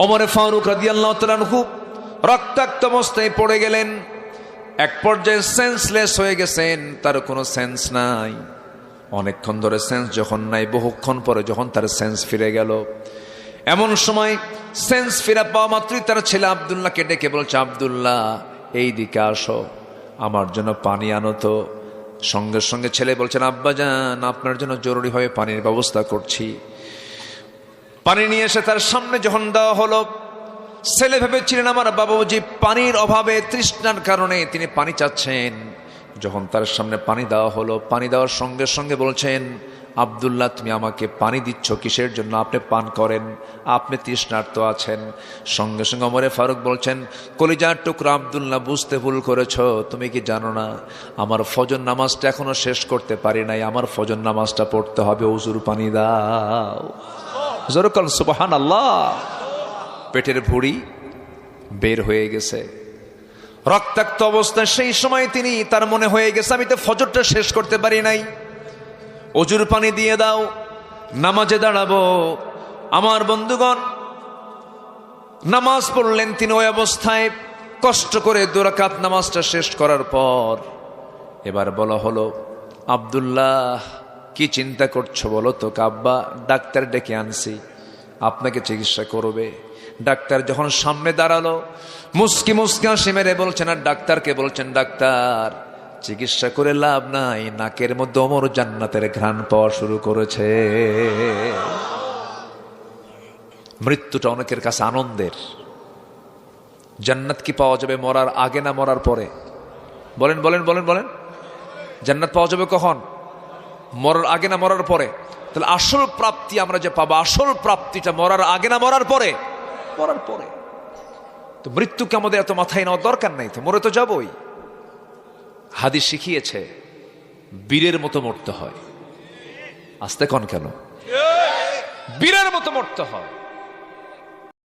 ওমর ফারুক রাদিয়াল্লাহু তাআলা আনহু রক্তাক্ত অবস্থায় পড়ে গেলেন। এক পর্যায়ে সেন্সলেস হয়ে গেছেন, তার কোনো সেন্স নাই। অনেকক্ষণ ধরে সেন্স যখন নাই, বহুক্ষণ পরে যখন তার সেন্স ফিরে গেল, এমন সময় সেন্স ফিরে পাওয়া মাত্রই তার ছেলে আব্দুল্লাহকে ডেকে বলছে, আব্দুল্লাহ এই দিকে আসো, আমার জন্য পানি আনো তো। সঙ্গে সঙ্গে ছেলে বলছেন, আব্বাজান আপনার জন্য জরুরিভাবে পানির ব্যবস্থা করছি। পানি নিয়ে এসে তার সামনে যখন দেওয়া হলো, ছেলে ভেবেছিলেন আমার বাবুজি পানির অভাবে তৃষ্ণার কারণে তিনি পানি চাচ্ছেন। যখন তার সামনে পানি দেওয়া হলো, পানি দেওয়ার সঙ্গে সঙ্গে বলছেন, আব্দুল্লাহ তুমি আমাকে পানি দিচ্ছ কিসের জন্য? আপনি পান করেন, আপনি তৃষ্ণার্ত আছেন। সঙ্গে সঙ্গে ওমরে ফারুক বলছেন, কলিজার টুকরা আব্দুল্লাহ বুঝতে ভুল করেছ, তুমি কি জানো না আমার ফজর নামাজটা এখনো শেষ করতে পারি নাই, আমার ফজর নামাজটা পড়তে হবে, ওযুর পানি দাও। জোরে বলেন সুবহানাল্লাহ। পেটের ভুঁড়ি বের হয়ে গেছে, রক্তাক্ত অবস্থায়। সেই সময় তিনি তার মনে হয়ে গেছে আমি তো ফজরটা শেষ করতে পারি নাই, ওযুর পানি দিয়ে দাও, নামাজে দাঁড়াবো। আমার বন্ধুগণ, নামাজ পড়লেন তিনি ওই অবস্থায়। কষ্ট করে 2 রাকাত নামাজটা শেষ করার পর এবার বলা হলো, আব্দুল্লাহ কি চিন্তা করছো বলো তো? আব্বা ডাক্তার ডেকে আনছি, আপনাকে চিকিৎসা করবে। ডাক্তার যখন সামনে দাঁড়ালো, মুস্কি মুস্কি হাসি মেরে বলছেন, আর ডাক্তারকে বলছেন, ডাক্তার চিকিৎসা করে লাভ নাই, নাকের মধ্যে ওমর জান্নাতের ঘ্রাণ পাওয়া শুরু করেছে। মৃত্যুটা অনেকের কাছে আনন্দের। জান্নাত কি পাওয়া যাবে মরার আগে না মরার পরে? বলেন বলেন বলেন বলেন। জান্নাত পাওয়া যাবে কখন? মরার আগে না মরার পরে? তাহলে আসল প্রাপ্তি আমরা যে পাবো, আসল প্রাপ্তিটা মরার আগে না মরার পরে? মরার পরে। তো মৃত্যুকে আমাদের এত মাথায় নেওয়ার দরকার নাই, তো মরে তো যাবই। হাদিস শিখিয়েছে বীরের মতো মরতে হয়। আস্তে কন কেন? বীরের মতো মরতে হয়।